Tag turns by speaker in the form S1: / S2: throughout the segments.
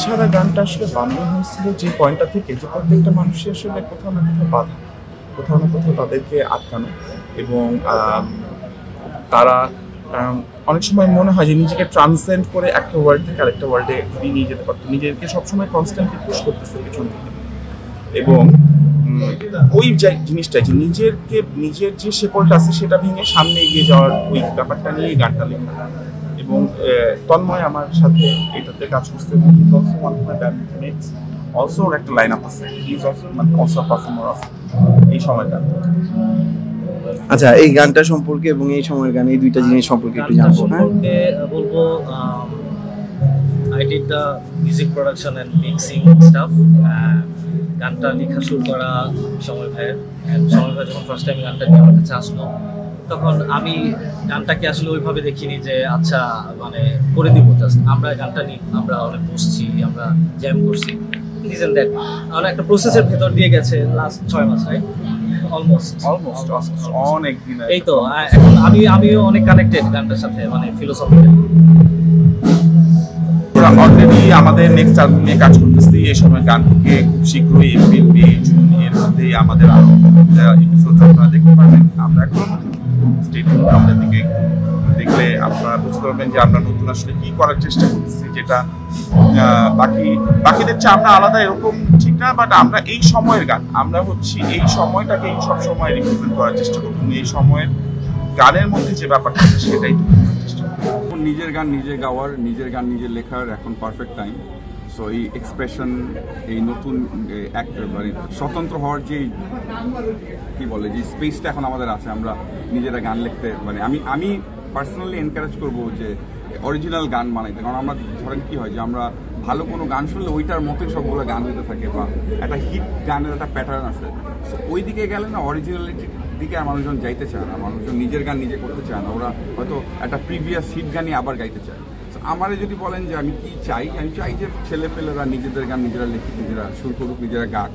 S1: ছাড়া গানটা আসলে বানানো হয়েছিল যে পয়েন্টটা থেকে, যে প্রত্যেকটা মানুষের আসলে কোথাও না কোথাও বাধা, কোথাও না কোথাও তাদেরকে আটকানো, এবং তারা অনেক সময় মনে হয় যে নিজেকে ট্রান্সেন্ড করে একটা ওয়ার্ল্ড থেকে আরেকটা ওয়ার্ল্ডে ঘুরিয়ে নিয়ে যেতে পারতো, নিজেকে সবসময় কনস্ট্যান্টলি পুশ করতেছে পেছন থেকে। এবং ওই জিনিসটা যে নিজের যে শেকলটা আছে সেটা ভেঙে সামনে এগিয়ে যাওয়ার ওই ব্যাপারটা নিয়ে গানটা লেখা। এবং তন্ময় আমার সাথে এটাতে কাজ করছে, অলসো একটা লাইন আপ আছে, অলসো পারফর্মার অফ এই সময়টা।
S2: আচ্ছা, এই গানটা সম্পর্কে এবং এই সময়ের গান, এই দুইটা জিনিস সম্পর্কে একটু জানবো।
S3: সম্পর্কে বলবো, I did the music production and mixing stuff. গানটা লেখা শুরু করা সময় ভাইয়ের। সময় ভাই যখন ফার্স্ট টাইম গানটা নিয়ে আমার কাছে আসলো, তখন আমি গানটাকে আসলে ওইভাবে দেখিনি যে আচ্ছা মানে করে দিব, জাস্ট আমরা গানটা নিয়ে আমরা অনেক বসছি, আমরা জ্যাম করছি, ডিজাইন দেখ আমরা একটা প্রসেসের ভেতর দিয়ে গেছে লাস্ট 6 মাস, রাইট? অলমোস্ট
S1: অনেক দিন।
S3: এই তো এখন আমিও অনেক কানেক্টেড গানটার সাথে, মানে ফিলোসফিক্যাল।
S1: অলরেডি আমাদের নেক্সট অ্যালবাম নিয়ে কাজ করতেছি। এই সময় গান থেকে খুব শীঘ্রই এপ্রিল, মে, জুন এর মধ্যে আমাদের আরো এপিসোড আপনারা দেখতে পাবেন। আমরা এখন স্টেডিয়াম আমাদের দিকে দেখলে আপনারা বুঝতে পারবেন যে আমরা নতুন আসলে কি করার চেষ্টা করতেছি, যেটা বাকিদের চেয়ে আমরা আলাদা এরকম ঠিক না, বাট আমরা এই সময়ের গান, আমরা হচ্ছে এই সময়টাকে সব সময় রিপ্রেজেন্ট করার চেষ্টা করব। এই সময়ের গানের মধ্যে যে ব্যাপারটা আছে সেটাই চেষ্টা করব।
S4: নিজের গান নিজে গাওয়ার, নিজের গান নিজে লেখার এখন পারফেক্ট টাইম। সো এই এক্সপ্রেশন, এই নতুন মানে স্বতন্ত্র হওয়ার যে কি বলে যে স্পেসটা এখন আমাদের আছে, আমরা নিজেরা গান লিখতে, মানে আমি পার্সোনালি এনকারেজ করবো যে অরিজিনাল গান বানাইতে। কারণ আমরা ধরেন কি হয় যে আমরা ভালো কোনো গান শুনলে ওইটার মতোই সবগুলো গান হইতে থাকে, বা একটা হিট গানের একটা প্যাটার্ন আছে। সো ওই দিকে গেলে না, অরিজিনালিটির দিকে আর মানুষজন যাইতে চায় না, মানুষজন নিজের গান নিজে করতে চায় না, ওরা হয়তো একটা প্রিভিয়াস হিট গানই আবার গাইতে চায়। আমারে যদি বলেন যে আমি কি চাই, আমি চাই যে ছেলেপেলেরা নিজেদের গান নিজেরা লিখুক, নিজেরা সুর করুক, নিজেরা গাক।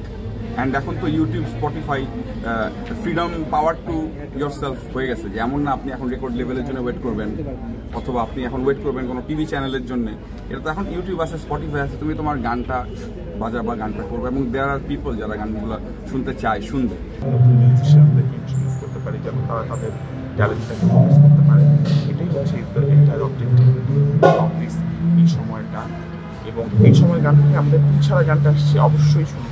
S4: অ্যান্ড এখন তো YouTube, Spotify, freedom power to your self হয়ে গেছে, যে এমন না আপনি এখন রেকর্ড লেভেলের জন্য ওয়েট করবেন, অথবা আপনি এখন ওয়েট করবেন কোনো টিভি চ্যানেলের জন্য। এটা তো এখন ইউটিউব আছে, স্পটিফাই আছে, তুমি তোমার গানটা বাজাবা, গানটা করবে, এবং দেয়ার আর পিপল যারা গানগুলো শুনতে চায়, শুনবে।
S1: করতে পারি যেন তারা তাদের ট্যালেন্টটাকে ফোকাস করতে পারে, এটাই হচ্ছে এই সময়ের গান। এবং এই সময়ের গান থেকে আমাদের ছাড়া গানটা আসছে অবশ্যই শুনবে।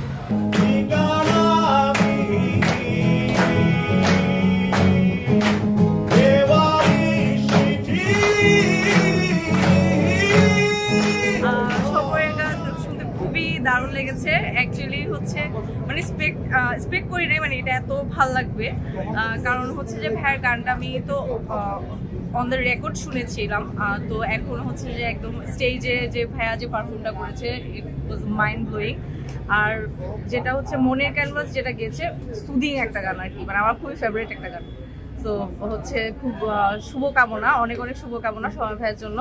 S5: দারুণ লেগেছে অ্যাকচুয়ালি, হচ্ছে মানে স্পেক্ট করি নাই মানে এটা এত ভাল লাগবে, কারণ হচ্ছে যে ভাইয়ের গানটা আমি তো অন দ্য রেকর্ড শুনেছিলাম, তো এখন হচ্ছে যে একদম স্টেজে যে ভাইয়া যে পারফর্মটা করেছে, ইট ওয়াজ মাইন্ড ব্লোয়িং। আর যেটা হচ্ছে মনের ক্যানভাস যেটা গেছে, সুদিং একটা গান আর কি, মানে আমার খুবই ফেভারিট একটা গান। তো হচ্ছে খুব শুভকামনা, অনেক অনেক শুভকামনা সময় ভাইয়ের জন্য।